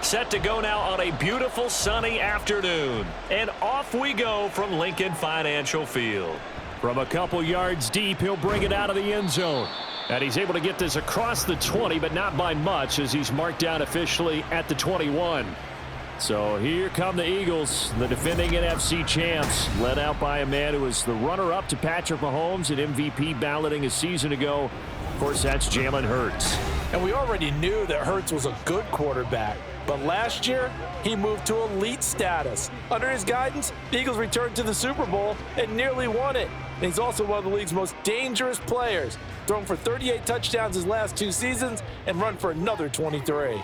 Set to go now on a beautiful sunny afternoon. And off we go from Lincoln Financial Field. From a couple yards deep, he'll bring it out of the end zone. And he's able to get this across the 20, but not by much, as he's marked down officially at the 21. So here come the Eagles, the defending NFC champs, led out by a man who was the runner-up to Patrick Mahomes at MVP balloting a season ago. Of course, that's Jalen Hurts. And we already knew that Hurts was a good quarterback. But last year, he moved to elite status. Under his guidance, the Eagles returned to the Super Bowl and nearly won it. And he's also one of the league's most dangerous players, thrown for 38 touchdowns his last 2 seasons and run for another 23.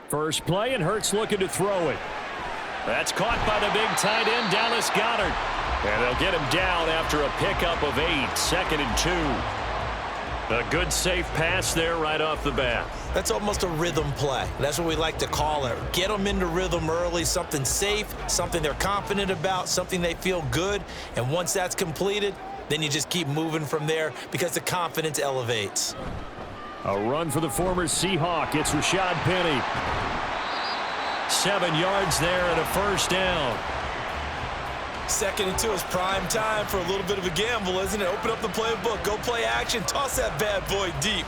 First play, and Hurts looking to throw it. That's caught by the big tight end, Dallas Goedert. And they'll get him down after a pickup of 8, 2nd and 2. A good safe pass there right off the bat. That's almost a rhythm play. That's what we like to call it. Get them into rhythm early, something safe, something they're confident about, something they feel good. And once that's completed, then you just keep moving from there because the confidence elevates. A run for the former Seahawk. It's Rashad Penny. 7 yards there and a first down. 2nd and 2 is prime time for a little bit of a gamble, isn't it? Open up the playbook, go play action, toss that bad boy deep.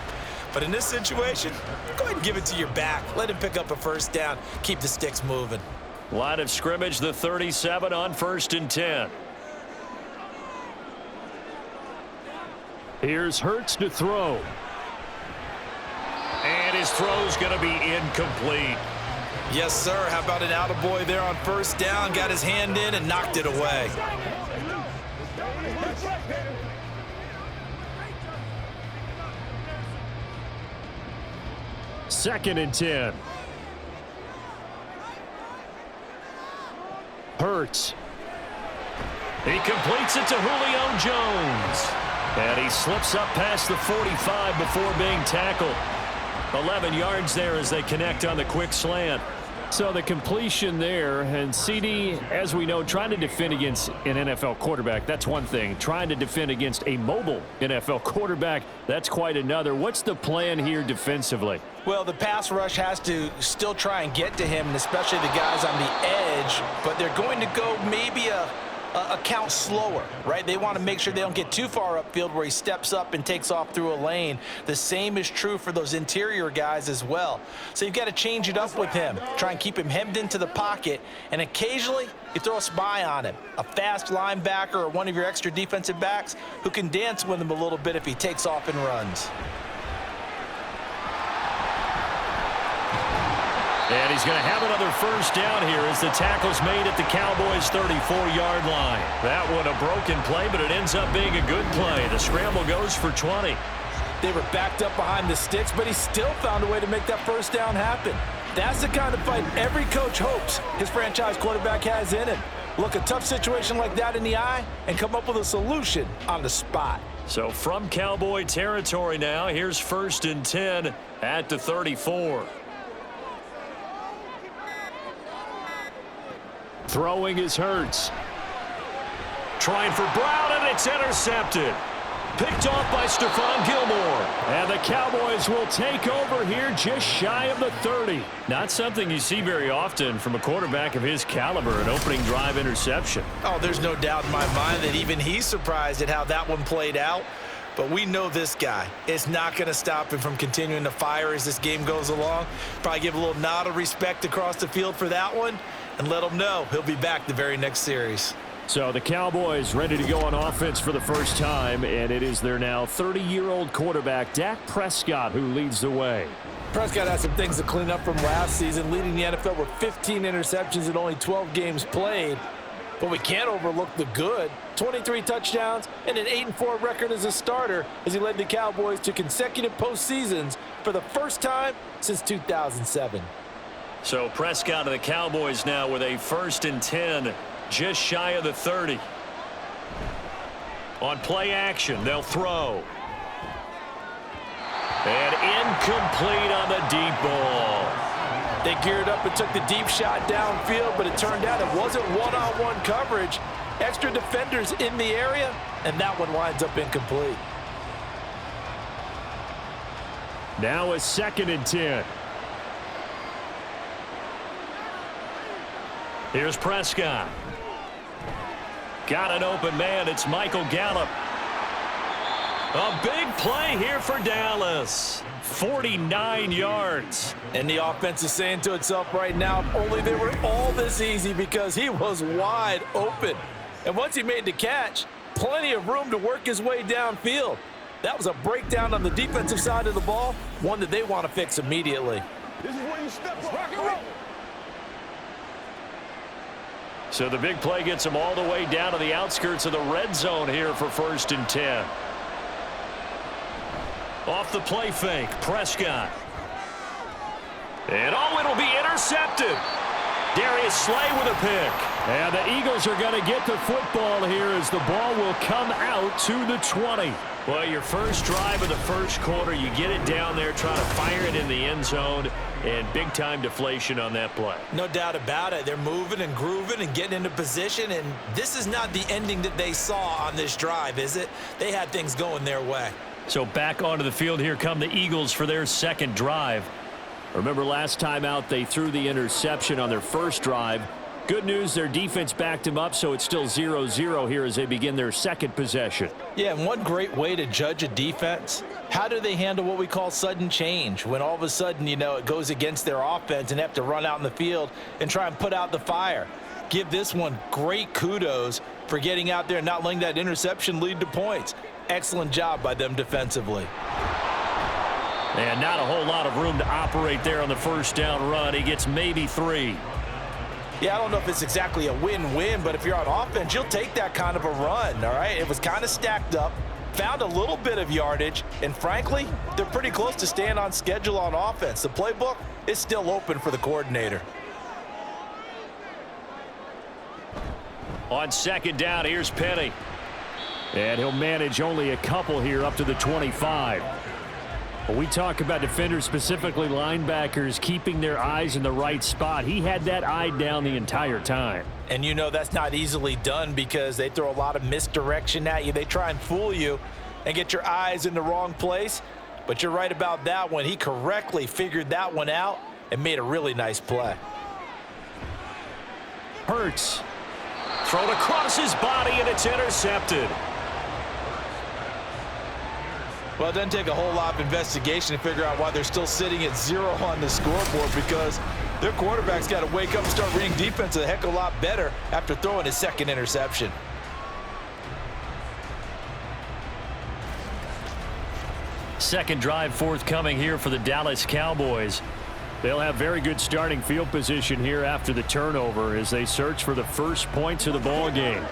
But in this situation, go ahead and give it to your back. Let him pick up a first down. Keep the sticks moving. Line of scrimmage, the 37 on 1st and 10. Here's Hurts to throw. And his throw's going to be incomplete. Yes, sir. How about an attaboy there on first down? Got his hand in and knocked it away. Second and 10. Hurts. He completes it to Julio Jones. And he slips up past the 45 before being tackled. 11 yards there as they connect on the quick slant. So the completion there, and CD, as we know, trying to defend against an NFL quarterback, that's one thing. Trying to defend against a mobile NFL quarterback, that's quite another. What's the plan here defensively? Well, the pass rush has to still try and get to him, and especially the guys on the edge, but they're going to go maybe a count slower, right? They want to make sure they don't get too far upfield where he steps up and takes off through a lane. The same is true for those interior guys as well. So you've got to change it up with him. Try and keep him hemmed into the pocket, and occasionally you throw a spy on him. A fast linebacker or one of your extra defensive backs who can dance with him a little bit if he takes off and runs. And he's going to have another first down here as the tackle's made at the Cowboys' 34-yard line. That one a broken play, but it ends up being a good play. The scramble goes for 20. They were backed up behind the sticks, but he still found a way to make that first down happen. That's the kind of fight every coach hopes his franchise quarterback has in him. Look a tough situation like that in the eye and come up with a solution on the spot. So from Cowboy territory now, here's 1st and 10 at the 34. Throwing is Hurts. Trying for Brown, and it's intercepted. Picked off by Stephon Gilmore. And the Cowboys will take over here just shy of the 30. Not something you see very often from a quarterback of his caliber, an opening drive interception. Oh, there's no doubt in my mind that even he's surprised at how that one played out. But we know this guy is not going to stop him from continuing to fire as this game goes along. Probably give a little nod of respect across the field for that one and let him know he'll be back the very next series. So the Cowboys ready to go on offense for the first time, and it is their now 30-year-old quarterback, Dak Prescott, who leads the way. Prescott has some things to clean up from last season, leading the NFL with 15 interceptions in only 12 games played. But we can't overlook the good. 23 touchdowns and an 8-4 record as a starter as he led the Cowboys to consecutive postseasons for the first time since 2007. So Prescott and the Cowboys now with a 1st and 10, just shy of the 30. On play action, they'll throw. Incomplete on the deep ball. They geared up and took the deep shot downfield, but it turned out it wasn't one-on-one coverage. Extra defenders in the area, and that one winds up incomplete. Now a 2nd and 10. Here's Prescott. Got an open man. It's Michael Gallup. A big play here for Dallas. 49 yards. And the offense is saying to itself right now, if only they were all this easy, because he was wide open. And once he made the catch, plenty of room to work his way downfield. That was a breakdown on the defensive side of the ball, one that they want to fix immediately. This is where you step up. Rock and roll. So the big play gets him all the way down to the outskirts of the red zone here for 1st and 10. Off the play fake, Prescott. And it'll be intercepted. Darius Slay with a pick. And the Eagles are going to get the football here as the ball will come out to the 20. Well, your first drive of the first quarter, you get it down there, try to fire it in the end zone, and big-time deflation on that play. No doubt about it. They're moving and grooving and getting into position, and this is not the ending that they saw on this drive, is it? They had things going their way. So back onto the field, here come the Eagles for their 2nd drive. Remember last time out they threw the interception on their first drive. Good news, their defense backed him up, so it's still 0-0 here as they begin their 2nd possession. Yeah, and one great way to judge a defense, how do they handle what we call sudden change? When all of a sudden, you know, it goes against their offense and have to run out in the field and try and put out the fire. Give this one great kudos for getting out there and not letting that interception lead to points. Excellent job by them defensively. And not a whole lot of room to operate there on the first down run. He gets maybe 3. Yeah, I don't know if it's exactly a win-win, but if you're on offense, you'll take that kind of a run, all right? It was kind of stacked up, found a little bit of yardage, and frankly, they're pretty close to staying on schedule on offense. The playbook is still open for the coordinator. On 2nd down, here's Penny. And he'll manage only a couple here up to the 25. When we talk about defenders, specifically linebackers, keeping their eyes in the right spot, he had that eye down the entire time. And you know that's not easily done because they throw a lot of misdirection at you. They try and fool you and get your eyes in the wrong place. But you're right about that one. He correctly figured that one out and made a really nice play. Hurts. Thrown across his body, and it's intercepted. Well, it doesn't take a whole lot of investigation to figure out why they're still sitting at 0 on the scoreboard, because their quarterback's got to wake up and start reading defense a heck of a lot better after throwing his 2nd interception. Second drive forthcoming here for the Dallas Cowboys. They'll have very good starting field position here after the turnover as they search for the first points of the ball game.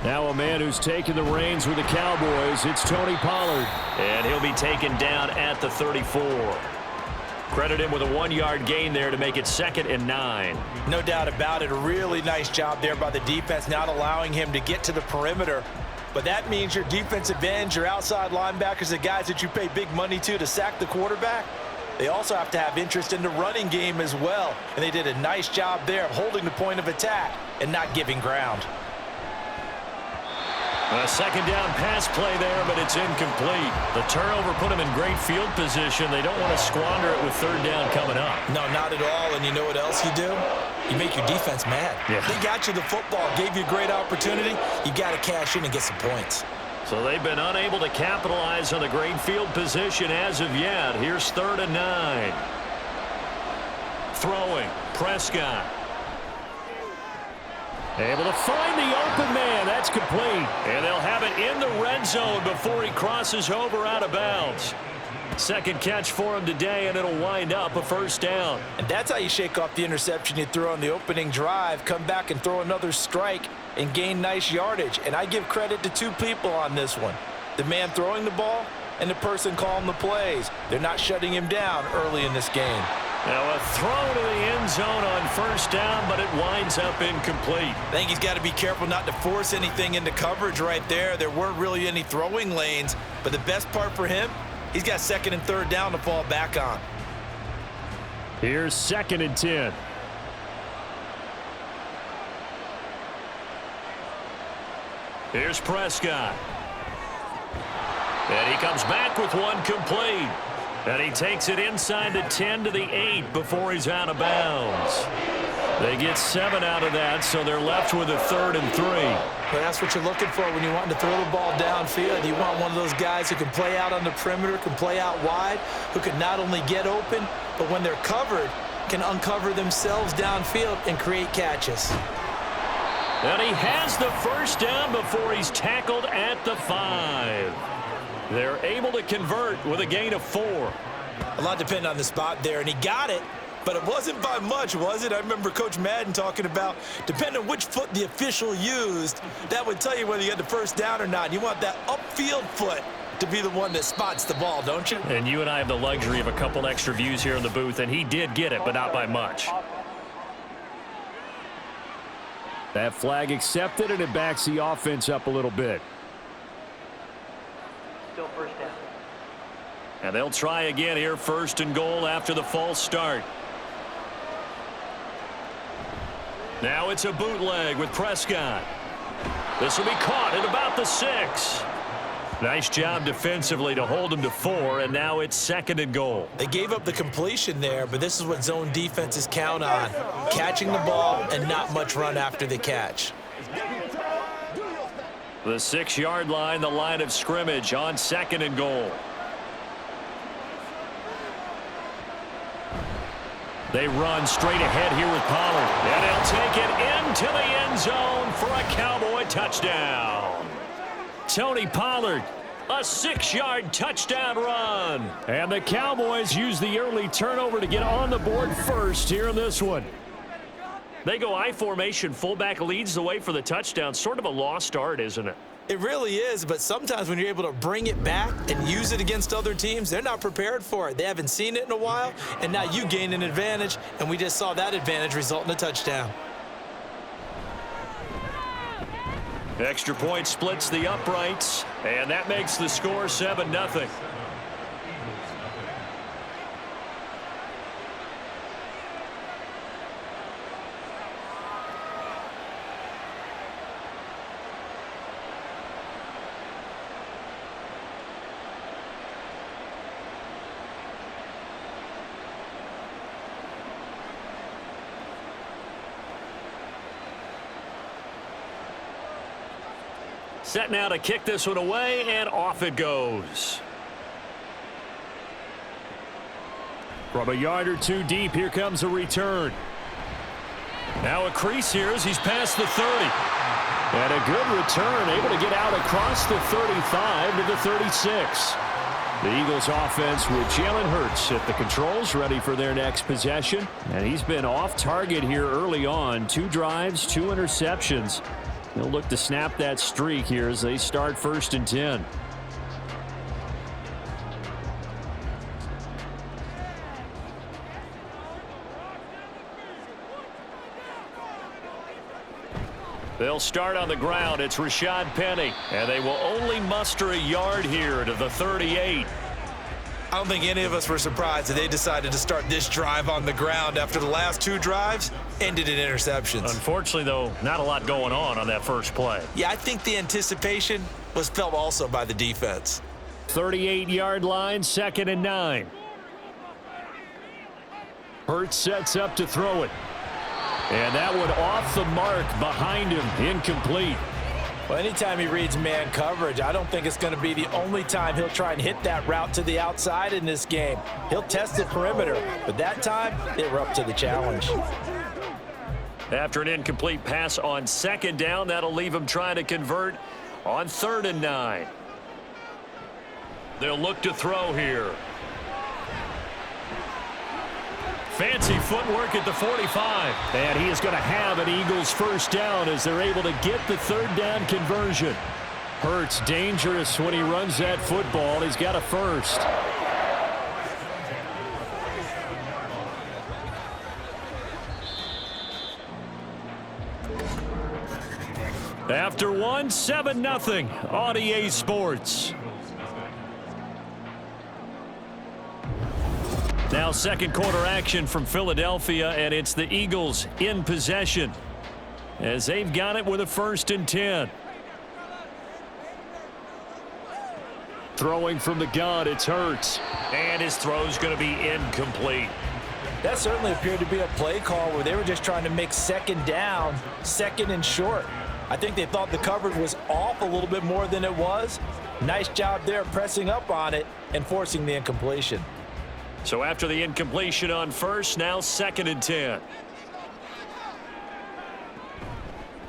Now a man who's taken the reins with the Cowboys, it's Tony Pollard. And he'll be taken down at the 34. Credit him with a 1-yard gain there to make it 2nd and 9. No doubt about it. A really nice job there by the defense, not allowing him to get to the perimeter. But that means your defensive ends, your outside linebackers, the guys that you pay big money to sack the quarterback, they also have to have interest in the running game as well. And they did a nice job there of holding the point of attack and not giving ground. A 2nd down pass play there, but it's incomplete. The turnover put them in great field position. They don't want to squander it with 3rd down coming up. No, not at all. And you know what else you do? You make your defense mad. Yeah. They got you the football, gave you a great opportunity. You got to cash in and get some points. So they've been unable to capitalize on the great field position as of yet. Here's 3rd and 9. Throwing, Prescott. Able to find the open man. That's complete. And they'll have it in the red zone before he crosses over out of bounds. Second catch for him today, and it'll wind up a first down. And that's how you shake off the interception you threw on the opening drive, come back and throw another strike and gain nice yardage. And I give credit to two people on this one. The man throwing the ball and the person calling the plays. They're not shutting him down early in this game. Now a throw to the end zone on first down, but it winds up incomplete. I think he's got to be careful not to force anything into coverage right there. There weren't really any throwing lanes, but the best part for him, he's got second and third down to fall back on. Here's 2nd and 10. Here's Prescott. And he comes back with one complete. And he takes it inside the 10 to the 8 before he's out of bounds. They get 7 out of that, so they're left with a 3rd and 3. But that's what you're looking for when you want to throw the ball downfield. You want one of those guys who can play out on the perimeter, can play out wide, who can not only get open, but when they're covered, can uncover themselves downfield and create catches. And he has the first down before he's tackled at the 5. They're able to convert with a gain of 4. A lot depending on the spot there, and he got it, but it wasn't by much, was it? I remember Coach Madden talking about, depending on which foot the official used, that would tell you whether you had the first down or not. You want that upfield foot to be the one that spots the ball, don't you? And you and I have the luxury of a couple extra views here in the booth, and he did get it, but not by much. That flag accepted, and it backs the offense up a little bit. Still first down. And they'll try again here, 1st and goal after the false start. Now it's a bootleg with Prescott. This will be caught at about the 6. Nice job defensively to hold him to 4, and now it's 2nd and goal. They gave up the completion there, but this is what zone defenses count on. Catching the ball and not much run after the catch. The 6-yard line, the line of scrimmage on 2nd and goal. They run straight ahead here with Pollard. And they'll take it into the end zone for a Cowboy touchdown. Tony Pollard, a 6-yard touchdown run. And the Cowboys use the early turnover to get on the board first here in this one. They go I formation. Fullback leads the way for the touchdown. Sort of a lost art, isn't it? It really is, but sometimes when you're able to bring it back and use it against other teams, they're not prepared for it. They haven't seen it in a while, and now you gain an advantage, and we just saw that advantage result in a touchdown. Extra point splits the uprights, and that makes the score 7-0. Set now to kick this one away, and off it goes. From a yard or two deep, here comes a return. Now a crease here as he's past the 30. And a good return, able to get out across the 35 to the 36. The Eagles offense with Jalen Hurts at the controls, ready for their next possession. And he's been off target here early on. 2 drives, 2 interceptions. He'll look to snap that streak here as they start 1st and 10. They'll start on the ground. It's Rashad Penny, and they will only muster a yard here to the 38. I don't think any of us were surprised that they decided to start this drive on the ground after the last 2 drives ended in interceptions. Unfortunately, though, not a lot going on that first play. Yeah, I think the anticipation was felt also by the defense. 38-yard line, 2nd and 9. Hurts sets up to throw it. And that one off the mark behind him, incomplete. Well, anytime he reads man coverage, I don't think it's going to be the only time he'll try and hit that route to the outside in this game. He'll test the perimeter, but that time they were up to the challenge. After an incomplete pass on 2nd down, that'll leave him trying to convert on 3rd and 9. They'll look to throw here. Fancy footwork at the 45. And he is going to have an Eagles first down as they're able to get the third down conversion. Hurts dangerous when he runs that football. He's got a first. After one, 7-0 on EA Sports. Now second quarter action from Philadelphia, and it's the Eagles in possession as they've got it with a 1st and 10. Throwing from the gun, it's Hurts. And his throw's going to be incomplete. That certainly appeared to be a play call where they were just trying to make second down, 2nd and short. I think they thought the coverage was off a little bit more than it was. Nice job there pressing up on it and forcing the incompletion. So after the incompletion on first, now 2nd and 10.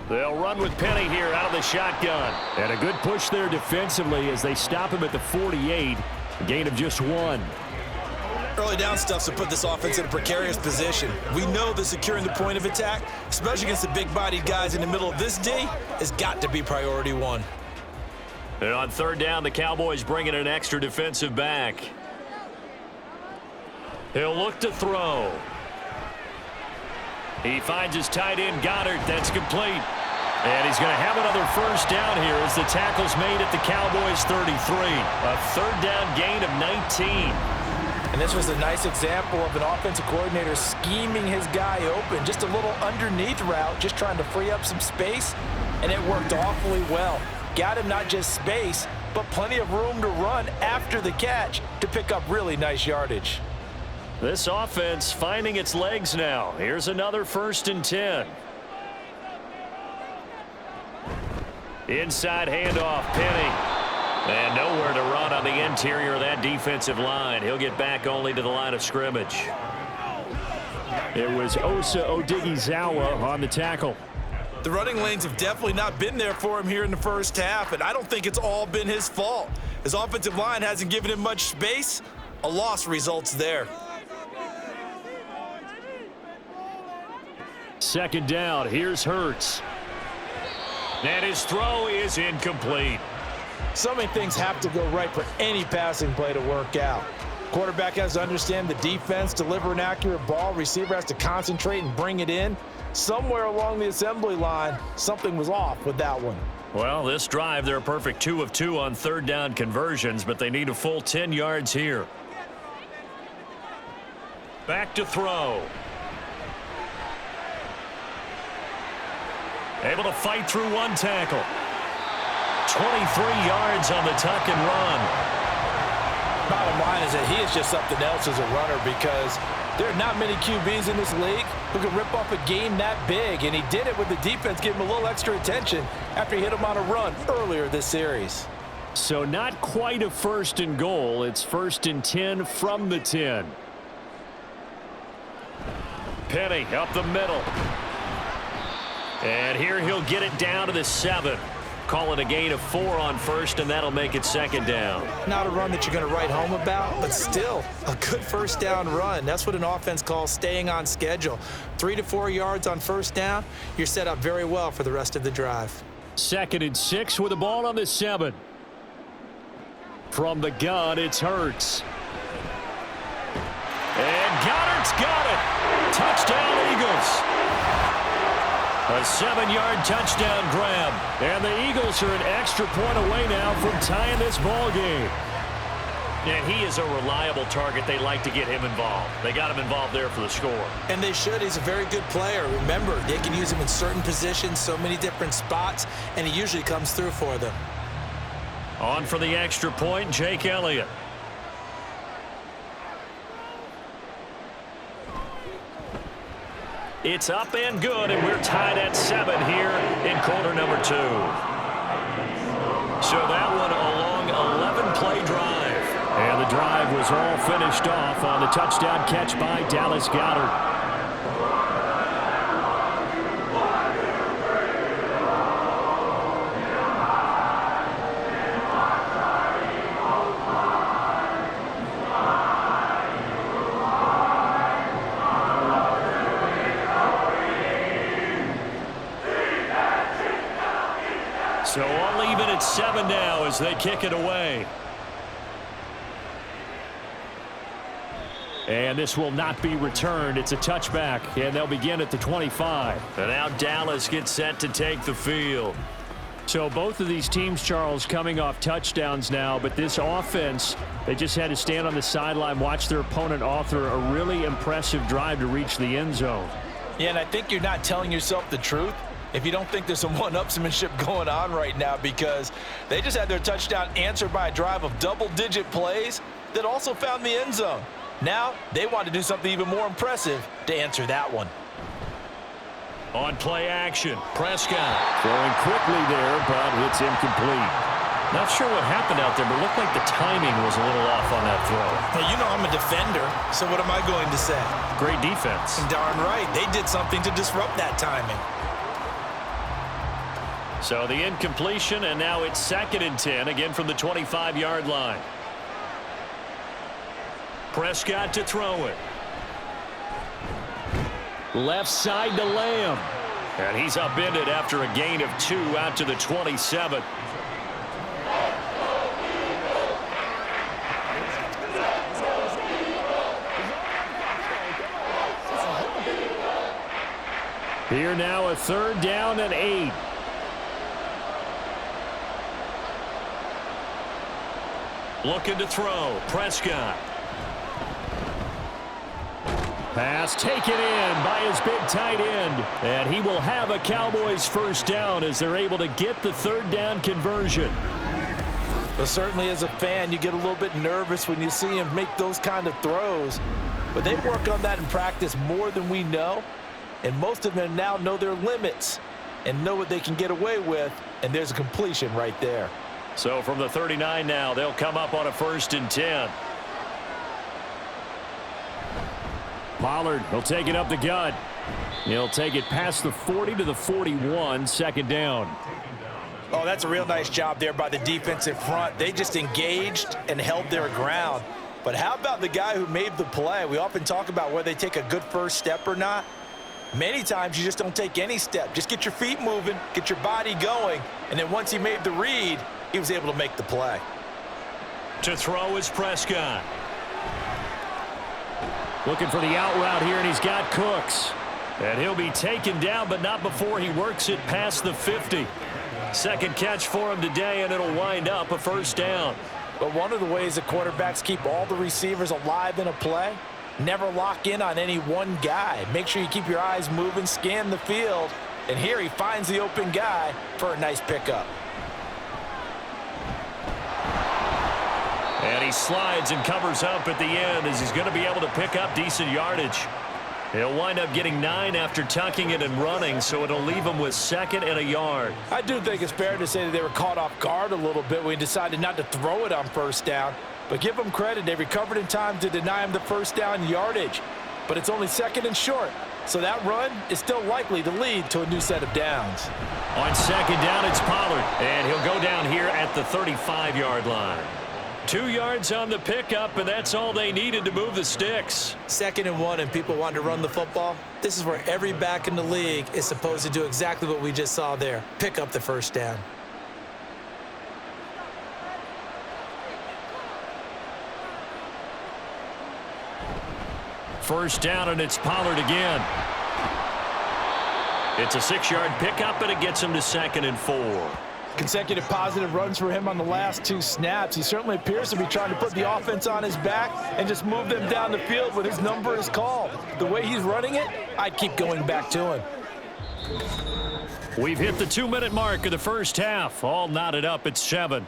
They'll run with Penny here out of the shotgun. And a good push there defensively as they stop him at the 48. A gain of just 1. Early down stuff to put this offense in a precarious position. We know that securing the point of attack, especially against the big-bodied guys in the middle of this D, has got to be priority 1. And on 3rd down, the Cowboys bring in an extra defensive back. He'll look to throw. He finds his tight end, Goddard. That's complete. And he's going to have another first down here as the tackle's made at the Cowboys 33. A 3rd down gain of 19. And this was a nice example of an offensive coordinator scheming his guy open. Just a little underneath route, just trying to free up some space, and it worked awfully well. Got him not just space, but plenty of room to run after the catch to pick up really nice yardage. This offense finding its legs now. Here's another 1st and 10. Inside handoff, Penny. And nowhere to run on the interior of that defensive line. He'll get back only to the line of scrimmage. It was Osa Odighizuwa on the tackle. The running lanes have definitely not been there for him here in the first half, and I don't think it's all been his fault. His offensive line hasn't given him much space. A loss results there. 2nd down, here's Hurts. And his throw is incomplete. So many things have to go right for any passing play to work out. Quarterback has to understand the defense, deliver an accurate ball. Receiver has to concentrate and bring it in. Somewhere along the assembly line, something was off with that one. Well, this drive, they're a perfect 2 of 2 on 3rd down conversions, but they need a full 10 yards here. Back to throw. Able to fight through one tackle. 23 yards on the tuck and run. Bottom line is that he is just something else as a runner because there are not many QBs in this league who can rip off a game that big, and he did it with the defense giving him a little extra attention after he hit him on a run earlier this series. So not quite a 1st and goal. It's 1st and 10 from the 10. Penny up the middle. And here he'll get it down to the 7. Call it a gain of 4 on first, and that'll make it 2nd down. Not a run that you're going to write home about, but still a good first down run. That's what an offense calls staying on schedule. 3 to 4 yards on first down, you're set up very well for the rest of the drive. 2nd and 6 with the ball on the 7. From the gun, it's Hurts. And Goddard's got it. Touchdown, Eagles. A 7-yard touchdown grab. And the Eagles are an extra point away now from tying this ball game. And he is a reliable target. They like to get him involved. They got him involved there for the score. And they should. He's a very good player. Remember, they can use him in certain positions, so many different spots, and he usually comes through for them. On for the extra point, Jake Elliott. It's up and good, and we're tied at 7 here in quarter number 2. So that one a long 11-play drive. And the drive was all finished off on the touchdown catch by Dallas Goedert. So all even at 7 now as they kick it away. And this will not be returned. It's a touchback, and they'll begin at the 25. And now Dallas gets set to take the field. So both of these teams, Charles, coming off touchdowns now, but this offense, they just had to stand on the sideline, watch their opponent author a really impressive drive to reach the end zone. Yeah, and I think you're not telling yourself the truth if you don't think there's some one-upsmanship going on right now, because they just had their touchdown answered by a drive of double-digit plays that also found the end zone. Now they want to do something even more impressive to answer that one. On play action, Prescott. Throwing quickly there, but it's incomplete. Not sure what happened out there, but it looked like the timing was a little off on that throw. Well, you know I'm a defender, so what am I going to say? Great defense. Darn right. They did something to disrupt that timing. So the incompletion, and now it's 2nd and 10, again from the 25-yard line. Prescott to throw it. Left side to Lamb. And he's upended after a gain of 2 out to the 27. Here now a 3rd down and 8. Looking to throw. Prescott. Pass taken in by his big tight end. And he will have a Cowboys 1st down as they're able to get the 3rd down conversion. Well, certainly as a fan, you get a little bit nervous when you see him make those kind of throws. But they work on that in practice more than we know. And most of them now know their limits and know what they can get away with. And there's a completion right there. So from the 39 now, they'll come up on a 1st and 10. Pollard, he'll take it up the gut. He'll take it past the 40 to the 41, 2nd down. Oh, that's a real nice job there by the defensive front. They just engaged and held their ground. But how about the guy who made the play? We often talk about whether they take a good first step or not. Many times you just don't take any step. Just get your feet moving, get your body going, and then once he made the read, he was able to make the play. To throw is Prescott. Looking for the out route here, and he's got Cooks. And he'll be taken down, but not before he works it past the 50. 2nd catch for him today, and it'll wind up a 1st down. But one of the ways that quarterbacks keep all the receivers alive in a play, never lock in on any one guy. Make sure you keep your eyes moving, scan the field, and here he finds the open guy for a nice pickup. And he slides and covers up at the end as he's going to be able to pick up decent yardage. He'll wind up getting 9 after tucking it and running, so it'll leave him with 2nd and a yard. I do think it's fair to say that they were caught off guard a little bit when he decided not to throw it on 1st down. But give them credit, they recovered in time to deny him the 1st down yardage. But it's only 2nd and short, so that run is still likely to lead to a new set of downs. On 2nd down, it's Pollard, and he'll go down here at the 35-yard line. 2 yards on the pickup, and that's all they needed to move the sticks. 2nd and 1, and people want to run the football. This is where every back in the league is supposed to do exactly what we just saw there. Pick up the 1st down. First down, and it's Pollard again. It's a 6-yard pickup, and it gets him to 2nd and 4. Consecutive positive runs for him on the last 2 snaps. He certainly appears to be trying to put the offense on his back and just move them down the field when his number is called. The way he's running it, I'd keep going back to him. We've hit the 2-minute mark of the 1st half. All knotted up at 7.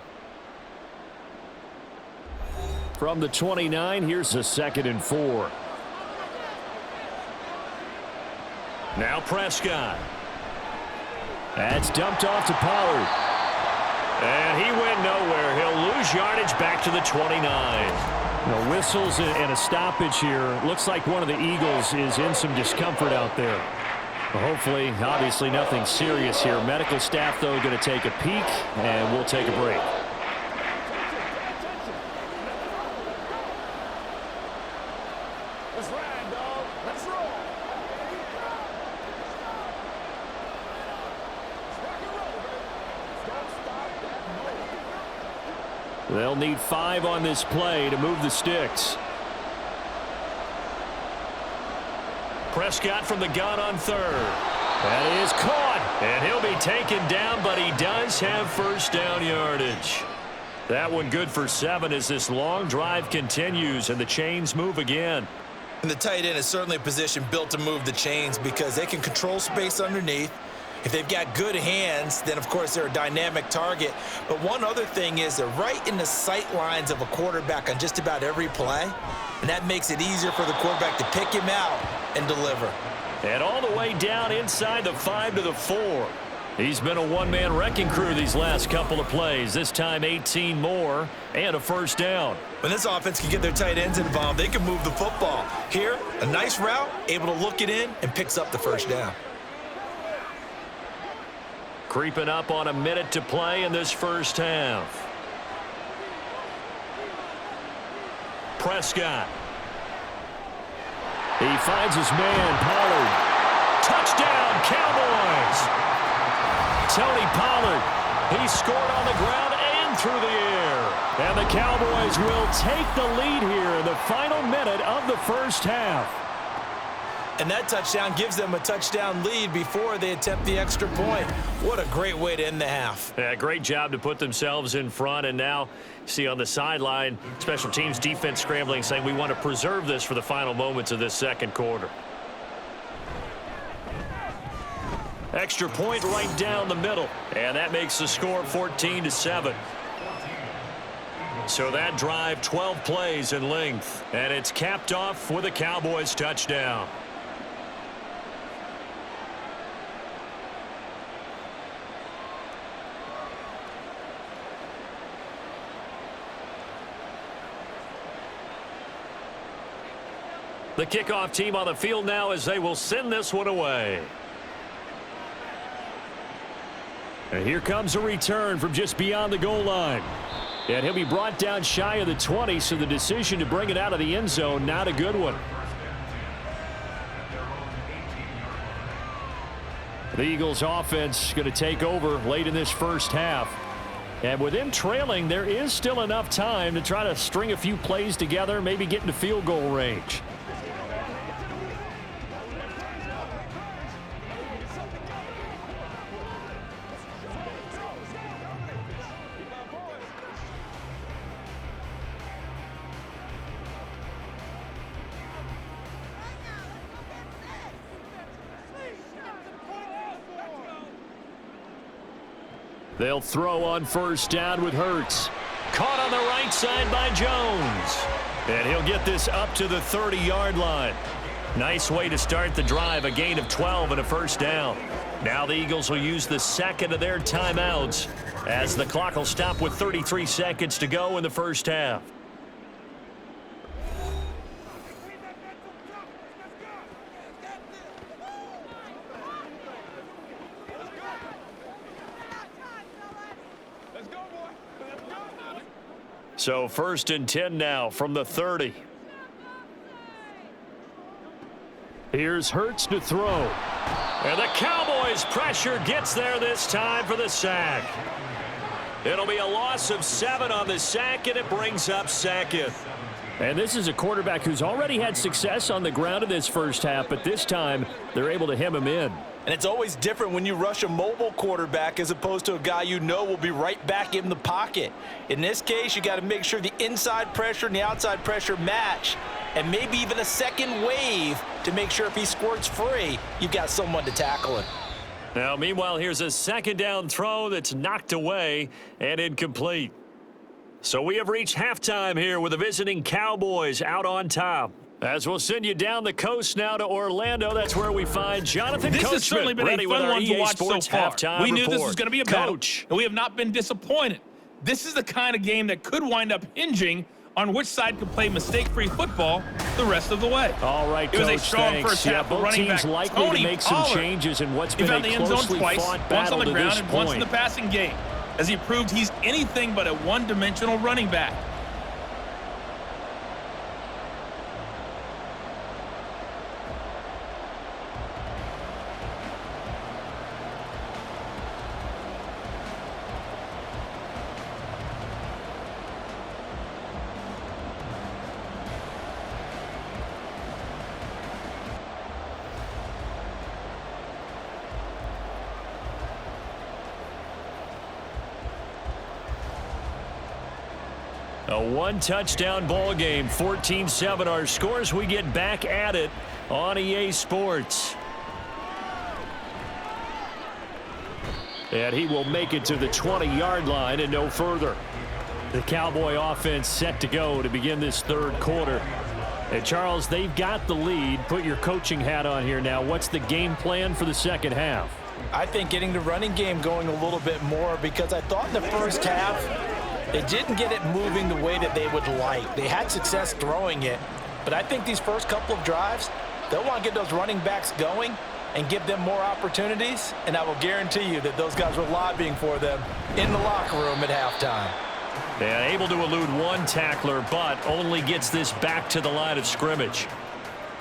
From the 29, here's a 2nd and 4. Now Prescott. That's dumped off to Pollard. And he went nowhere. He'll lose yardage back to the 29. No whistles and a stoppage here. Looks like one of the Eagles is in some discomfort out there. Hopefully, obviously nothing serious here. Medical staff, though, going to take a peek, and we'll take a break. Let's ride, dog. Let's roll. Let's rock and roll, baby. Don't stop. They'll need 5 on this play to move the sticks. Prescott from the gun on third. That is caught, and he'll be taken down, but he does have first down yardage. That one good for 7 as this long drive continues and the chains move again. And the tight end is certainly a position built to move the chains because they can control space underneath. If they've got good hands, then, of course, they're a dynamic target. But one other thing is they're right in the sight lines of a quarterback on just about every play, and that makes it easier for the quarterback to pick him out and deliver. And all the way down inside the 5 to the 4. He's been a one-man wrecking crew these last couple of plays. This time 18 more and a first down. When this offense can get their tight ends involved, they can move the football. Here, a nice route, able to look it in, and picks up the first down. Creeping up on a minute to play in this first half. Prescott. He finds his man, Pollard. Touchdown, Cowboys! Tony Pollard, he scored on the ground and through the air. And the Cowboys will take the lead here in the final minute of the first half. And that touchdown gives them a touchdown lead before they attempt the extra point. What a great way to end the half. Yeah, great job to put themselves in front. And now, see on the sideline, special teams defense scrambling, saying we want to preserve this for the final moments of this second quarter. Extra point right down the middle. And that makes the score 14-7. So that drive, 12 plays in length. And it's capped off with a Cowboys touchdown. The kickoff team on the field now as they will send this one away. And here comes a return from just beyond the goal line. And he'll be brought down shy of the 20, so the decision to bring it out of the end zone, not a good one. The Eagles offense going to take over late in this first half. And with them trailing, there is still enough time to try to string a few plays together, maybe get into field goal range. They'll throw on first down with Hurts. Caught on the right side by Jones. And he'll get this up to the 30-yard line. Nice way to start the drive, a gain of 12 and a first down. Now the Eagles will use the second of their timeouts as the clock will stop with 33 seconds to go in the first half. So 1st and 10 now from the 30. Here's Hurts to throw. And the Cowboys pressure gets there this time for the sack. It'll be a loss of 7 on the sack, and it brings up second. And this is a quarterback who's already had success on the ground in this first half, but this time they're able to hem him in. And it's always different when you rush a mobile quarterback as opposed to a guy you know will be right back in the pocket. In this case, you got to make sure the inside pressure and the outside pressure match, and maybe even a second wave to make sure if he squirts free, you've got someone to tackle him. Now, meanwhile, here's a second down throw that's knocked away and incomplete. So we have reached halftime here with the visiting Cowboys out on top. As we'll send you down the coast now to Orlando, that's where we find Jonathan This Coachman has certainly been ready a with fun our one to EA watch so Sports far. halftime We knew report. this was going to be a battle, Coach. and we have not been disappointed. This is the kind of game that could wind up hinging on which side could play mistake-free football the rest of the way. All right, it was Coach, a strong thanks. first half. Both Running teams back likely Tony to make some Pollard. changes in what's He been found a the end zone closely twice, fought once battle on the to ground this and once in point. the passing game, as he proved he's anything but a one-dimensional running back. A one-touchdown ball game, 14-7 our scores. We get back at it on EA Sports. And he will make it to the 20-yard line and no further. The Cowboy offense set to go to begin this third quarter. And Charles, they've got the lead. Put your coaching hat on here now. What's the game plan for the second half? I think getting the running game going a little bit more, because I thought in the first half they didn't get it moving the way that they would like. They had success throwing it, but I think these first couple of drives, they'll want to get those running backs going and give them more opportunities, and I will guarantee you that those guys were lobbying for them in the locker room at halftime. Yeah, able to elude one tackler, but only gets this back to the line of scrimmage.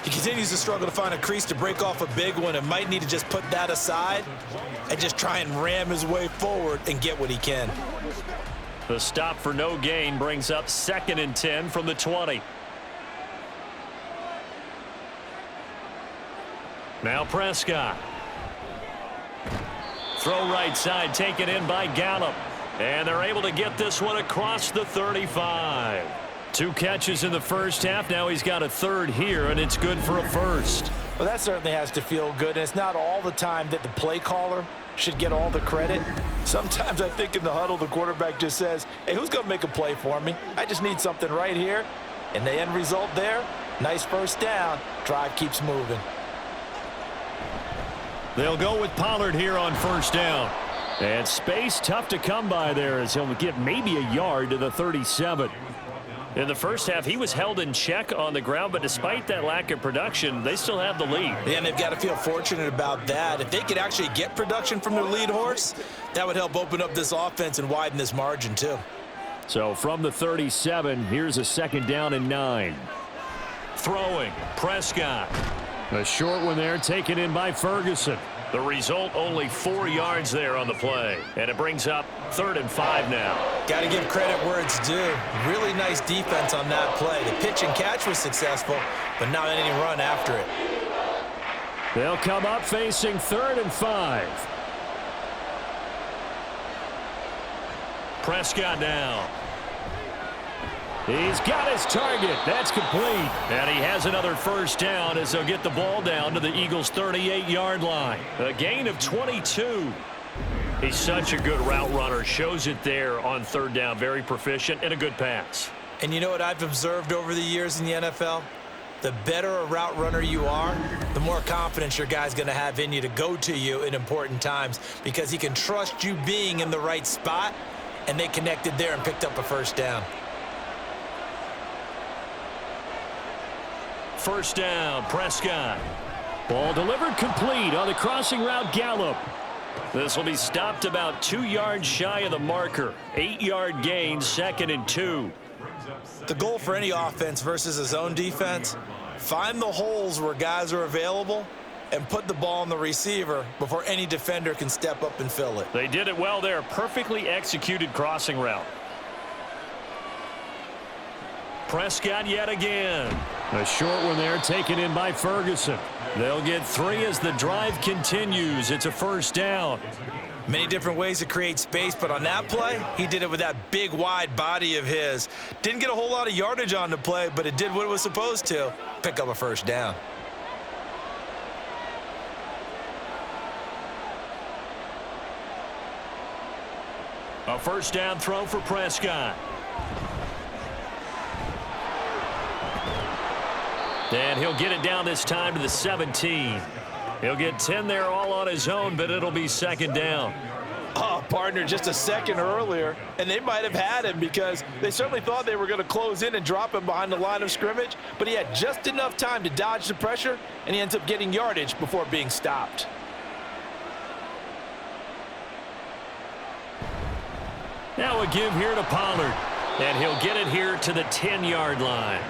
He continues to struggle to find a crease to break off a big one and might need to just put that aside and just try and ram his way forward and get what he can. The stop for no gain brings up 2nd and 10 from the 20. Now Prescott. Throw right side, taken in by Gallup. And they're able to get this one across the 35. 2 catches in the first half. Now he's got a third here, and it's good for a first. Well, that certainly has to feel good, and it's not all the time that the play caller should get all the credit. Sometimes I think in the huddle, the quarterback just says, hey, who's going to make a play for me? I just need something right here. And the end result there, nice first down. Drive keeps moving. They'll go with Pollard here on first down. And space tough to come by there as he'll get maybe a yard to the 37. In the first half, he was held in check on the ground, but despite that lack of production, they still have the lead. Yeah, and they've got to feel fortunate about that. If they could actually get production from their lead horse, that would help open up this offense and widen this margin too. So from the 37, here's a 2nd down and 9. Throwing, Prescott. A short one there, taken in by Ferguson. The result, only 4 yards there on the play. And it brings up 3rd and 5 now. Got to give credit where it's due. Really nice defense on that play. The pitch and catch was successful, but not any run after it. They'll come up facing 3rd and 5. Prescott now. He's got his target. That's complete. And he has another first down as they'll get the ball down to the Eagles' 38-yard line. A gain of 22. He's such a good route runner. Shows it there on 3rd down. Very proficient and a good pass. And you know what I've observed over the years in the NFL? The better a route runner you are, the more confidence your guy's going to have in you to go to you in important times, because he can trust you being in the right spot, and they connected there and picked up a first down. First down, Prescott. Ball delivered complete on the crossing route, Gallup. This will be stopped about 2 yards shy of the marker. 8-yard gain, 2nd and 2. The goal for any offense versus a zone defense, find the holes where guys are available and put the ball on the receiver before any defender can step up and fill it. They did it well there. Perfectly executed crossing route. Prescott yet again. A short one there, taken in by Ferguson. They'll get 3 as the drive continues. It's a first down. Many different ways to create space, but on that play, he did it with that big, wide body of his. Didn't get a whole lot of yardage on the play, but it did what it was supposed to. Pick up a first down. A first down throw for Prescott. And he'll get it down this time to the 17. He'll get 10 there all on his own, but it'll be 2nd down. Oh, partner, just a second earlier, and they might have had him because they certainly thought they were going to close in and drop him behind the line of scrimmage, but he had just enough time to dodge the pressure, and he ends up getting yardage before being stopped. Now a give here to Pollard, and he'll get it here to the 10-yard line.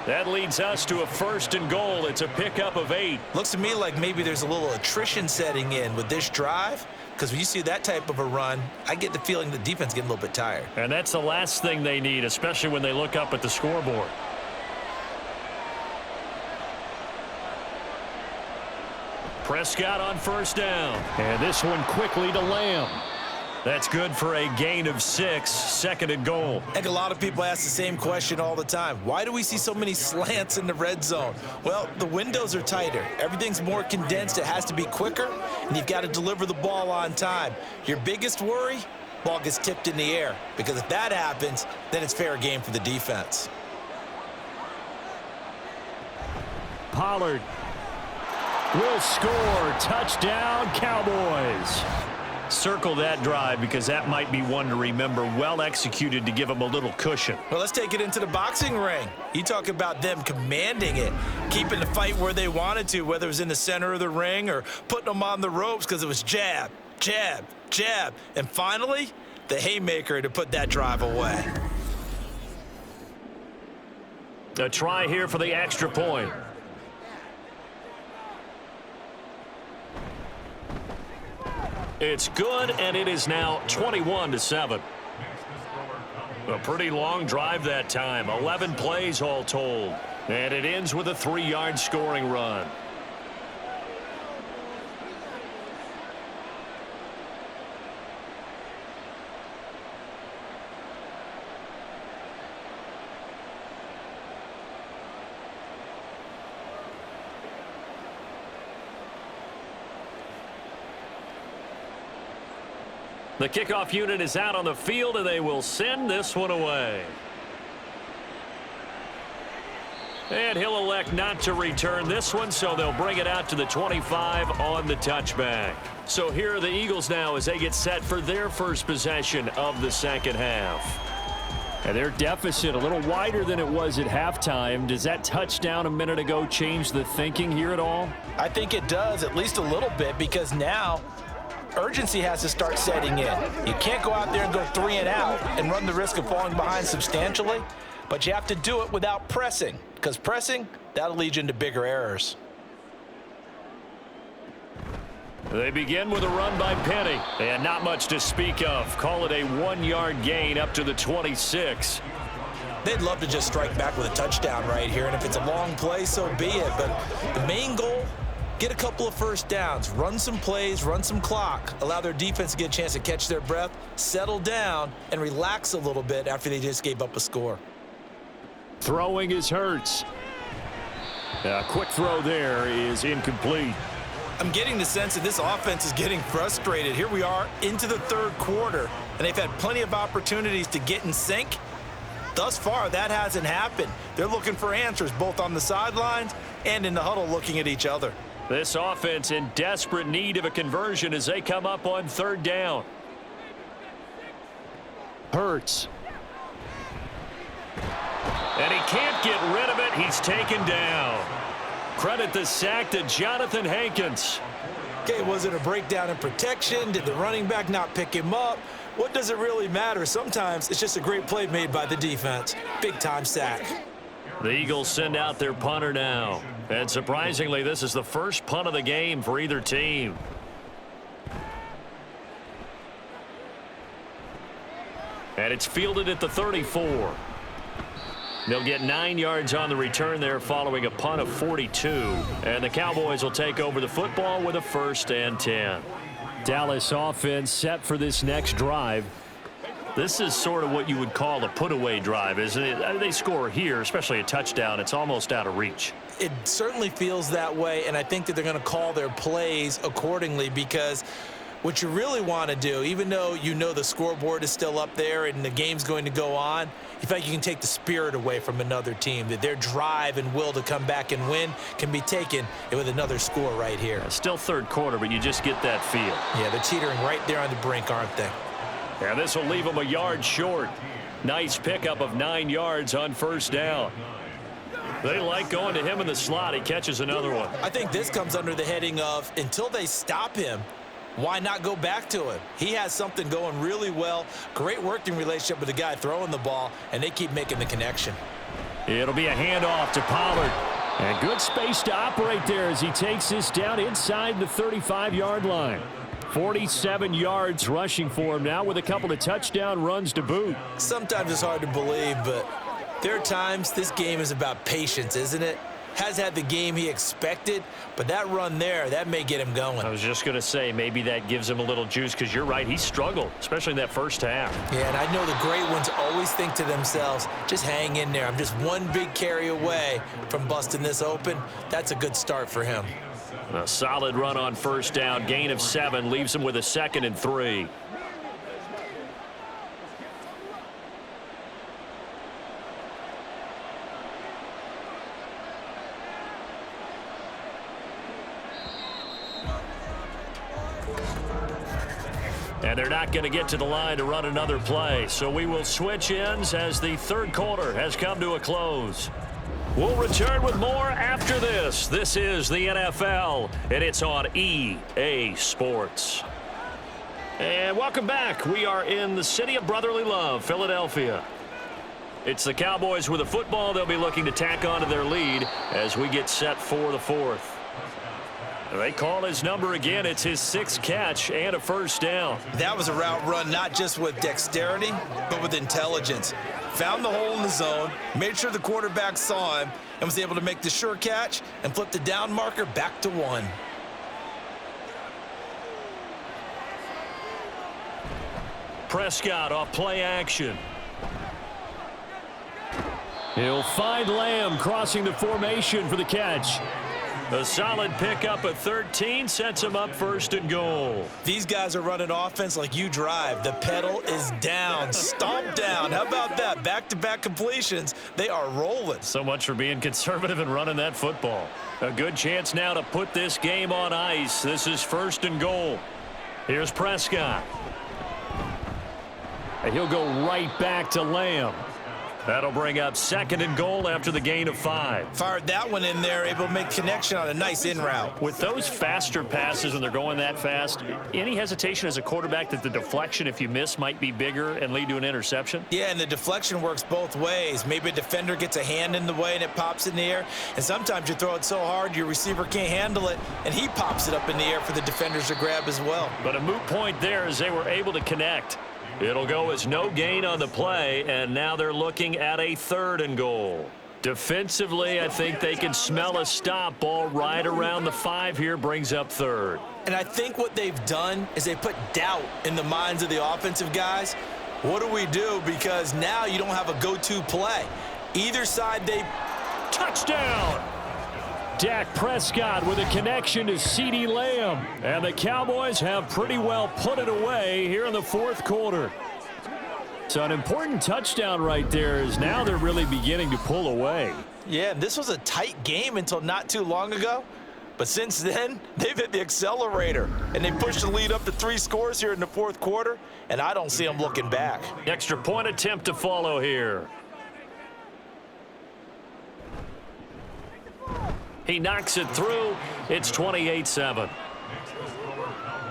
That leads us to a 1st and goal. It's a pickup of 8. Looks to me like maybe there's a little attrition setting in with this drive, because when you see that type of a run, I get the feeling the defense getting a little bit tired. And that's the last thing they need, especially when they look up at the scoreboard. Prescott on first down. And this one quickly to Lamb. That's good for a gain of 6, 2nd and goal. I think a lot of people ask the same question all the time. Why do we see so many slants in the red zone? Well, the windows are tighter. Everything's more condensed. It has to be quicker, and you've got to deliver the ball on time. Your biggest worry? Ball gets tipped in the air, because if that happens, then it's fair game for the defense. Pollard will score. Touchdown, Cowboys. Circle that drive because that might be one to remember. Well executed to give them a little cushion. Well, let's take it into the boxing ring. You talk about them commanding it, keeping the fight where they wanted to, whether it was in the center of the ring or putting them on the ropes because it was jab, jab, jab. And finally, the haymaker to put that drive away. A try here for the extra point. It's good, and it is now 21-7. A pretty long drive that time. 11 plays all told. And it ends with a 3-yard scoring run. The kickoff unit is out on the field, and they will send this one away. And he'll elect not to return this one, so they'll bring it out to the 25 on the touchback. So here are the Eagles now as they get set for their first possession of the second half. And their deficit a little wider than it was at halftime. Does that touchdown a minute ago change the thinking here at all? I think it does, at least a little bit, because now urgency has to start setting in. You can't go out there and go 3 and out and run the risk of falling behind substantially, but you have to do it without pressing, because pressing, that'll lead you into bigger errors. They begin with a run by Penny, and not much to speak of. Call it a 1-yard gain up to the 26. They'd love to just strike back with a touchdown right here, and if it's a long play, so be it. But the main goal, get a couple of first downs, run some plays, run some clock, allow their defense to get a chance to catch their breath, settle down, and relax a little bit after they just gave up a score. Throwing is Hurts. A quick throw there is incomplete. I'm getting the sense that this offense is getting frustrated. Here we are into the third quarter, and they've had plenty of opportunities to get in sync. Thus far, that hasn't happened. They're looking for answers both on the sidelines and in the huddle looking at each other. This offense in desperate need of a conversion as they come up on 3rd down. Hurts. And he can't get rid of it. He's taken down. Credit the sack to Jonathan Hankins. Okay, was it a breakdown in protection? Did the running back not pick him up? What does it really matter? Sometimes it's just a great play made by the defense. Big-time sack. The Eagles send out their punter now. And surprisingly, this is the first punt of the game for either team. And it's fielded at the 34. They'll get 9 yards on the return there following a punt of 42. And the Cowboys will take over the football with a 1st and 10. Dallas offense set for this next drive. This is sort of what you would call a put-away drive, isn't it? They score here, especially a touchdown. It's almost out of reach. It certainly feels that way, and I think that they're going to call their plays accordingly, because what you really want to do, even though you know the scoreboard is still up there and the game's going to go on, you feel like you can take the spirit away from another team, that their drive and will to come back and win can be taken with another score right here. Still 3rd quarter, but you just get that feel. Yeah, they're teetering right there on the brink, aren't they? And this will leave them a yard short. Nice pickup of 9 yards on 1st down. They like going to him in the slot. He catches another one. I think this comes under the heading of, until they stop him, why not go back to him? He has something going really well. Great working relationship with the guy throwing the ball, and they keep making the connection. It'll be a handoff to Pollard. And good space to operate there as he takes this down inside the 35-yard line. 47 yards rushing for him now with a couple of touchdown runs to boot. Sometimes it's hard to believe, but there are times this game is about patience, isn't it? has had the game he expected, but that run there, that may get him going. I was just going to say, maybe that gives him a little juice, because you're right, he struggled, especially in that first half. Yeah, and I know the great ones always think to themselves, just hang in there. I'm just one big carry away from busting this open. That's a good start for him. A solid run on first down, gain of 7, leaves him with a 2nd and 3. And they're not going to get to the line to run another play. So we will switch ends as the third quarter has come to a close. We'll return with more after this. This is the NFL, and it's on EA Sports. And welcome back. We are in the city of brotherly love, Philadelphia. It's the Cowboys with a football. They'll be looking to tack on to their lead as we get set for the fourth. They call his number again. It's his 6th catch and a first down. That was a route run not just with dexterity, but with intelligence. Found the hole in the zone, made sure the quarterback saw him, and was able to make the sure catch and flip the down marker back to 1. Prescott off play action. He'll find Lamb crossing the formation for the catch. A solid pickup of 13 sets him up 1st and goal. These guys are running offense like you drive. The pedal is down, stomp down. How about that? Back-to-back completions. They are rolling. So much for being conservative and running that football. A good chance now to put this game on ice. This is 1st and goal. Here's Prescott. And he'll go right back to Lamb. That'll bring up 2nd and goal after the gain of 5. Fired that one in there, able to make connection on a nice in route. With those faster passes and they're going that fast, any hesitation as a quarterback that the deflection, if you miss, might be bigger and lead to an interception? Yeah, and the deflection works both ways. Maybe a defender gets a hand in the way and it pops in the air. And sometimes you throw it so hard your receiver can't handle it, and he pops it up in the air for the defenders to grab as well. But a moot point there as they were able to connect. It'll go as no gain on the play, and now they're looking at a 3rd and goal. Defensively, I think they can smell a stop. Ball right around the 5 here, brings up 3rd. And I think what they've done is they put doubt in the minds of the offensive guys. What do we do? Because now you don't have a go-to play. Either side, they... Touchdown! Dak Prescott with a connection to CeeDee Lamb. And the Cowboys have pretty well put it away here in the 4th quarter. So an important touchdown right there is now they're really beginning to pull away. Yeah, this was a tight game until not too long ago. But since then, they've hit the accelerator. And they pushed the lead up to 3 scores here in the 4th quarter. And I don't see them looking back. Extra point attempt to follow here. He knocks it through. It's 28-7.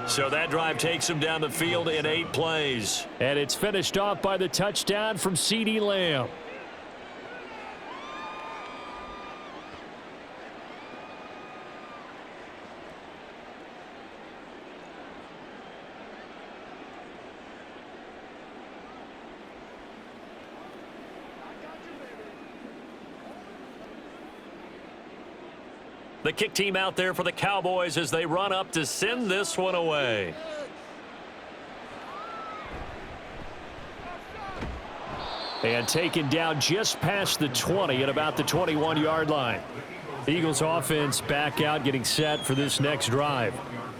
So that drive takes him down the field in 8 plays. And it's finished off by the touchdown from CeeDee Lamb. The kick team out there for the Cowboys as they run up to send this one away. And taken down just past the 20 at about the 21-yard line. The Eagles offense back out, getting set for this next drive.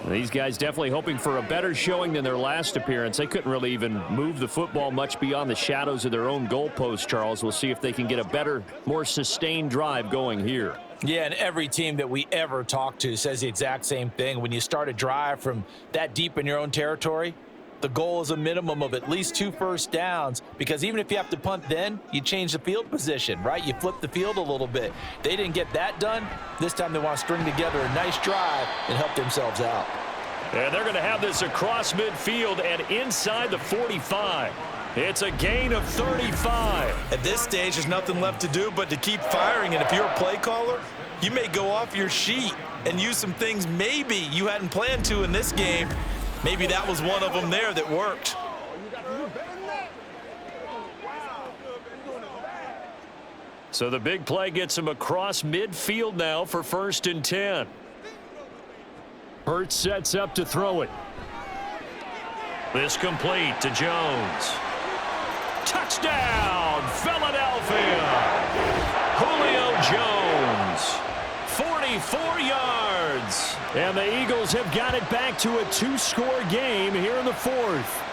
These guys definitely hoping for a better showing than their last appearance. They couldn't really even move the football much beyond the shadows of their own goalpost, Charles. We'll see if they can get a better, more sustained drive going here. Yeah, and every team that we ever talk to says the exact same thing. When you start a drive from that deep in your own territory, the goal is a minimum of at least 2 first downs, because even if you have to punt then, you change the field position, right? You flip the field a little bit. They didn't get that done. This time they want to string together a nice drive and help themselves out. And they're going to have this across midfield and inside the 45. It's a gain of 35. At this stage, there's nothing left to do but to keep firing. And if you're a play caller, you may go off your sheet and use some things maybe you hadn't planned to in this game. Maybe that was one of them there that worked. So the big play gets him across midfield now for 1st and 10. Hurts sets up to throw it. This complete to Jones. Touchdown, Philadelphia! Julio Jones, 44 yards. And the Eagles have got it back to a 2-score game here in the 4th.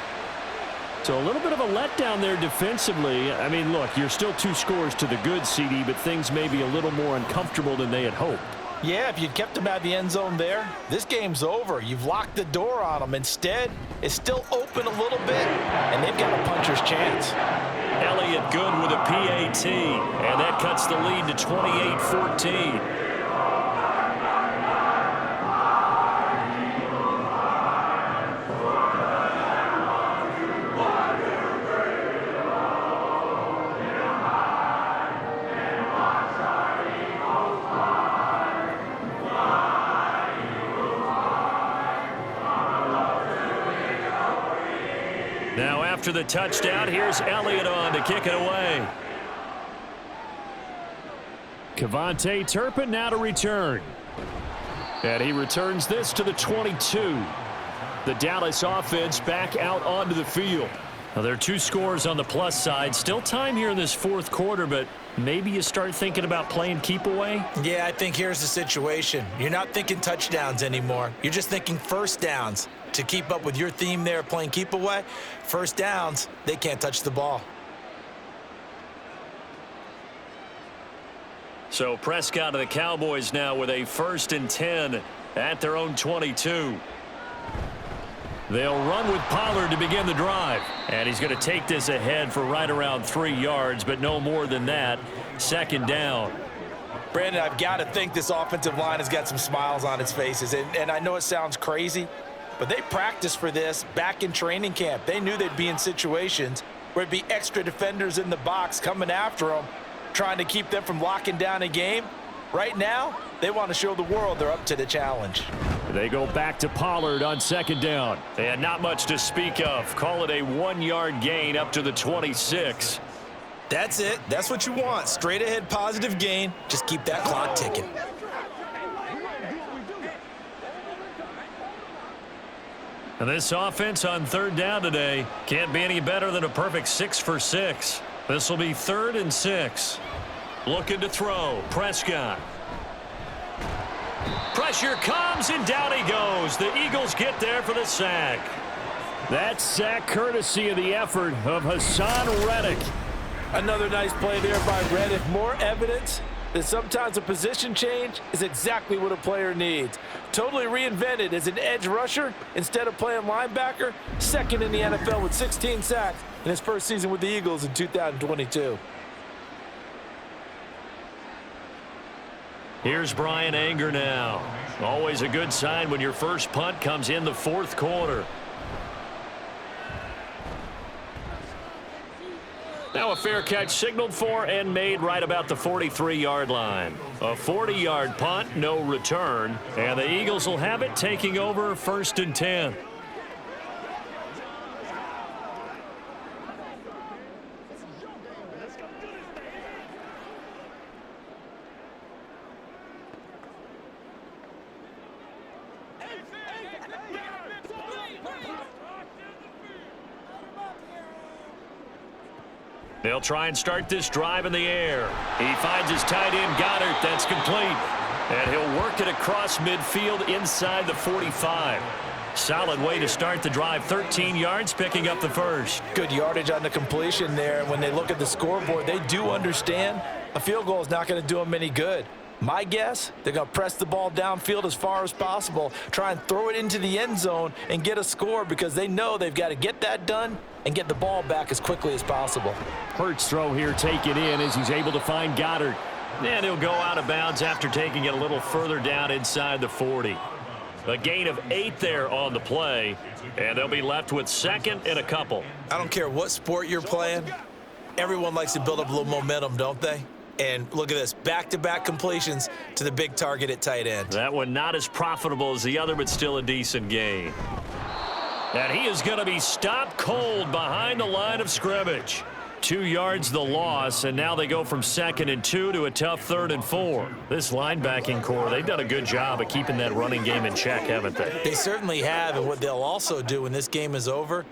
So a little bit of a letdown there defensively. I mean, look, you're still 2 scores to the good, CD, but things may be a little more uncomfortable than they had hoped. Yeah, if you'd kept them out of the end zone there, this game's over. You've locked the door on them. Instead, it's still open a little bit, and they've got a puncher's chance. Elliott good with a PAT, and that cuts the lead to 28-14. Now after the touchdown, here's Elliott on to kick it away. Kevontae Turpin now to return. And he returns this to the 22. The Dallas offense back out onto the field. Well, there are 2 scores on the plus side. Still time here in this 4th quarter, but maybe you start thinking about playing keep away? Yeah, I think here's the situation. You're not thinking touchdowns anymore. You're just thinking first downs. To keep up with your theme there, playing keep away, first downs, they can't touch the ball. So Prescott of the Cowboys now with a 1st and 10 at their own 22. They'll run with Pollard to begin the drive. And he's going to take this ahead for right around 3 yards, but no more than that. 2nd down. Brandon, I've got to think this offensive line has got some smiles on its faces. And I know it sounds crazy, but they practiced for this back in training camp. They knew they'd be in situations where it'd be extra defenders in the box coming after them, trying to keep them from locking down a game. Right now, they want to show the world they're up to the challenge. They go back to Pollard on 2nd down. And not much to speak of. Call it a 1-yard gain up to the 26. That's it. That's what you want. Straight ahead positive gain. Just keep that clock ticking. And this offense on 3rd down today can't be any better than a perfect 6 for 6. This will be 3rd and 6. Looking to throw. Prescott. Pressure comes, and down he goes. The Eagles get there for the sack. That sack courtesy of the effort of Hassan Reddick. Another nice play there by Reddick. More evidence that sometimes a position change is exactly what a player needs. Totally reinvented as an edge rusher instead of playing linebacker. 2nd in the NFL with 16 sacks in his 1st season with the Eagles in 2022. Here's Brian Anger now. Always a good sign when your first punt comes in the 4th quarter. Now a fair catch signaled for and made right about the 43-yard line. A 40-yard punt, no return. And the Eagles will have it, taking over 1st and 10. They'll try and start this drive in the air. He finds his tight end, Goddard. That's complete. And he'll work it across midfield inside the 45. Solid way to start the drive. 13 yards, picking up the 1st. Good yardage on the completion there. And when they look at the scoreboard, they do understand a field goal is not going to do them any good. My guess, they're going to press the ball downfield as far as possible, try and throw it into the end zone and get a score because they know they've got to get that done and get the ball back as quickly as possible. Hurts throw here taken in as he's able to find Goddard. And he'll go out of bounds after taking it a little further down inside the 40. A gain of 8 there on the play, and they'll be left with 2nd and a couple. I don't care what sport you're playing. Everyone likes to build up a little momentum, don't they? And look at this, back-to-back completions to the big target at tight end. That one not as profitable as the other, but still a decent gain. And he is going to be stopped cold behind the line of scrimmage. 2 yards the loss, and now they go from 2nd and 2 to a tough 3rd and 4. This linebacking core, they've done a good job of keeping that running game in check, haven't they? They certainly have, and what they'll also do when this game is over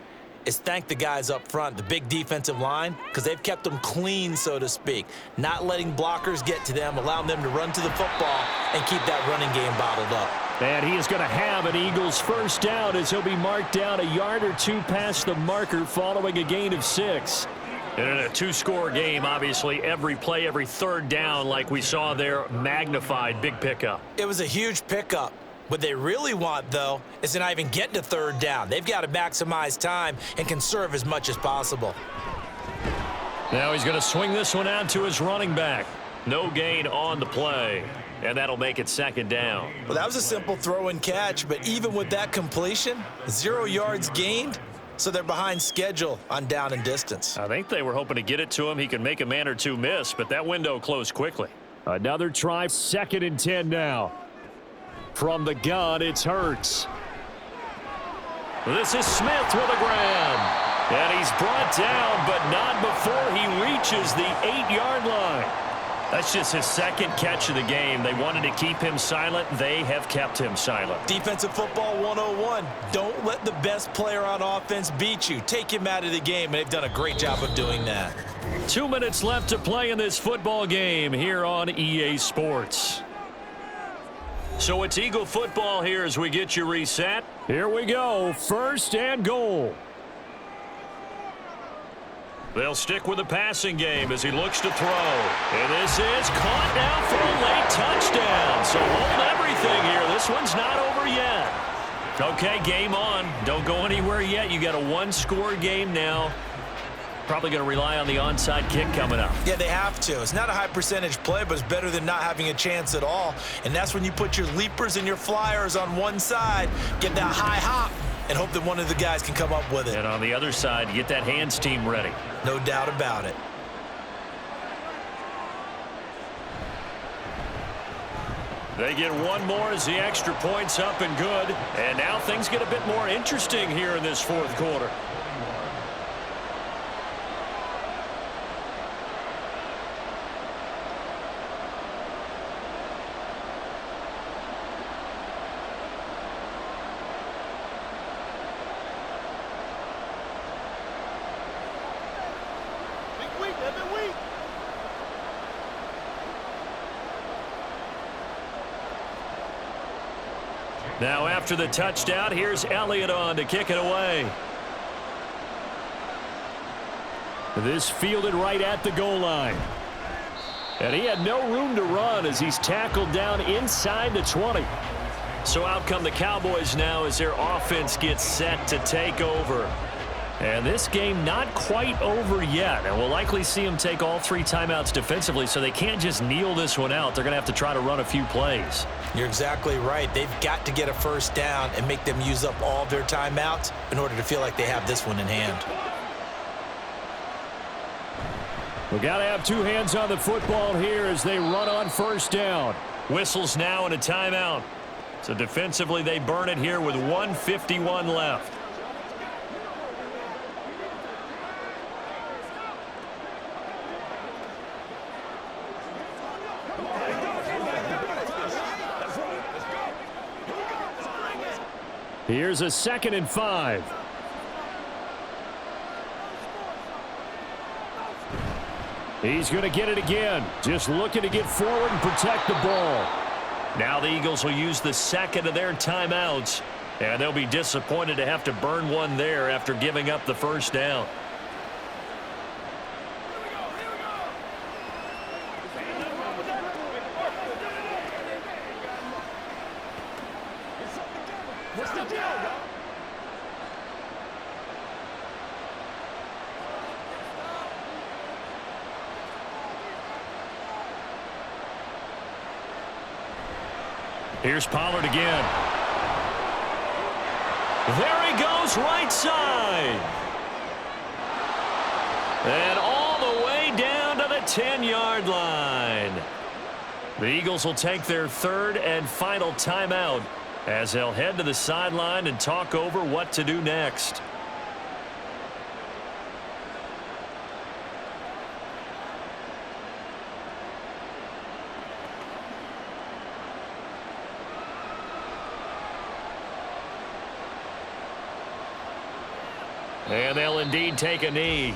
is thank the guys up front, the big defensive line, because they've kept them clean, so to speak, not letting blockers get to them, allowing them to run to the football and keep that running game bottled up. And he is going to have an Eagles first down as he'll be marked down a yard or two past the marker following a gain of 6. And in a 2-score game, obviously, every play, every 3rd down, like we saw there, magnified, big pickup. It was a huge pickup. What they really want, though, is to not even get to 3rd down. They've got to maximize time and conserve as much as possible. Now he's going to swing this one out to his running back. No gain on the play. And that'll make it 2nd down. Well, that was a simple throw and catch, but even with that completion, 0 yards gained, so they're behind schedule on down and distance. I think they were hoping to get it to him. He could make a man or two miss, but that window closed quickly. Another try, 2nd and 10 now. From the gun, it's Hurts. This is Smith with a grab. And he's brought down, but not before he reaches the 8-yard line. That's just his 2nd catch of the game. They wanted to keep him silent. They have kept him silent. Defensive football 101. Don't let the best player on offense beat you. Take him out of the game, and they've done a great job of doing that. 2 minutes left to play in this football game here on EA Sports. So it's Eagle football here as we get you reset. Here we go. 1st and goal. They'll stick with the passing game as he looks to throw. And this is caught now for a late touchdown. So hold everything here. This one's not over yet. Okay, game on. Don't go anywhere yet. You got a 1-score game now. Probably going to rely on the onside kick coming up. Yeah, they have to. It's not a high percentage play, but it's better than not having a chance at all. And that's when you put your leapers and your flyers on one side, get that high hop, and hope that one of the guys can come up with it. And on the other side, get that hands team ready. No doubt about it. They get one more as the extra point's up and good. And now things get a bit more interesting here in this 4th quarter. Now after the touchdown, here's Elliott on to kick it away. This fielded right at the goal line. And he had no room to run as he's tackled down inside the 20. So out come the Cowboys now as their offense gets set to take over. And this game not quite over yet. And we'll likely see them take all 3 timeouts defensively, so they can't just kneel this one out. They're going to have to try to run a few plays. You're exactly right. They've got to get a first down and make them use up all their timeouts in order to feel like they have this one in hand. We got to have 2 hands on the football here as they run on first down. Whistles now and a timeout. So defensively, they burn it here with 1:51 left. Here's a 2nd and 5. He's going to get it again. Just looking to get forward and protect the ball. Now the Eagles will use the 2nd of their timeouts, and they'll be disappointed to have to burn one there after giving up the first down. Here's Pollard again. There he goes, right side. And all the way down to the 10-yard line. The Eagles will take their 3rd and final timeout as they'll head to the sideline and talk over what to do next. And they'll indeed take a knee.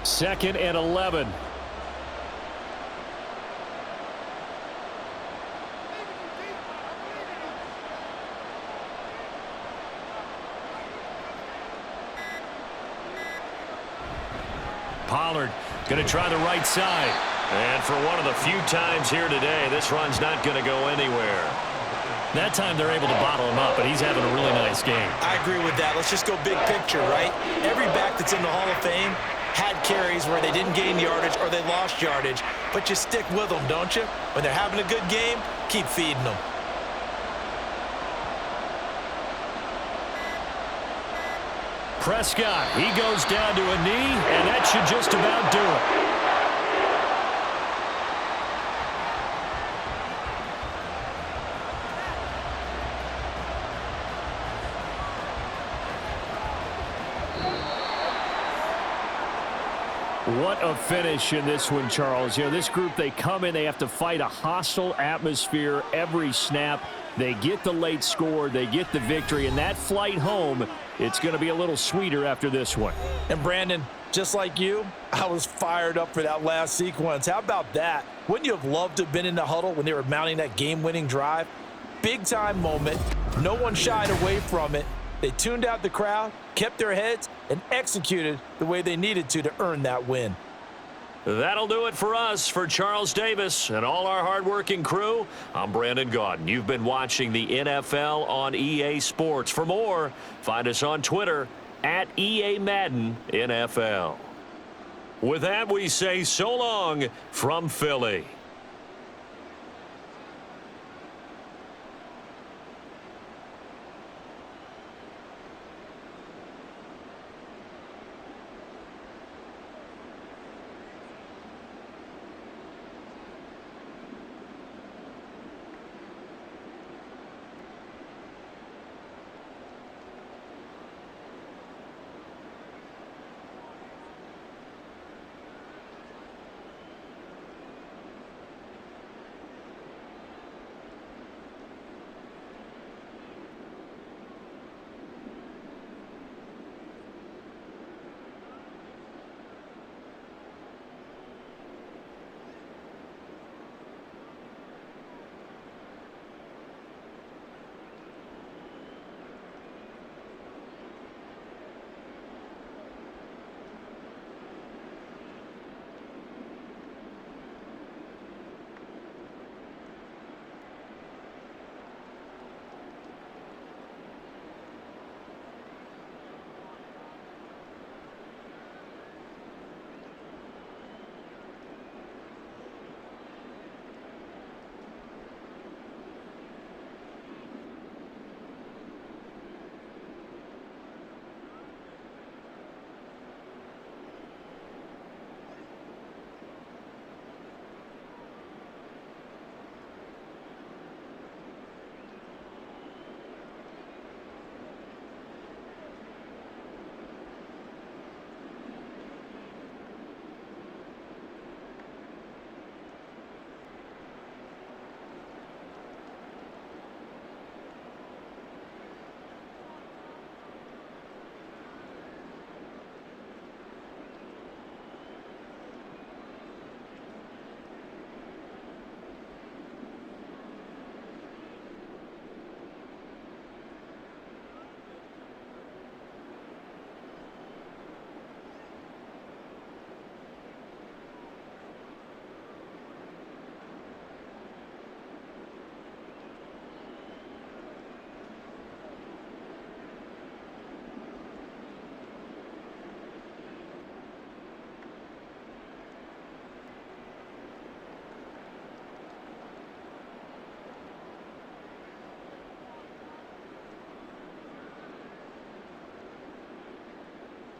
Second and 11. Pollard going to try the right side. And for one of the few times here today, this run's not going to go anywhere. That time they're able to bottle him up, but he's having a really nice game. I agree with that. Let's just go big picture, right? Every back that's in the Hall of Fame had carries where they didn't gain yardage or they lost yardage, but you stick with them, don't you? When they're having a good game, keep feeding them. Prescott, he goes down to a knee, and that should just about do it. What a finish in this one, Charles. You know, this group, they come in, they have to fight a hostile atmosphere every snap. They get the late score, they get the victory, and that flight home, it's going to be a little sweeter after this one. And Brandon, just like you, I was fired up for that last sequence. How about that? Wouldn't you have loved to have been in the huddle when they were mounting that game-winning drive? Big-time moment. No one shied away from it. They tuned out the crowd, kept their heads, and executed the way they needed to earn that win. That'll do it for us. For Charles Davis and all our hardworking crew, I'm Brandon Gaudin. You've been watching the NFL on EA Sports. For more, find us on Twitter at EA Madden NFL. With that, we say so long from Philly.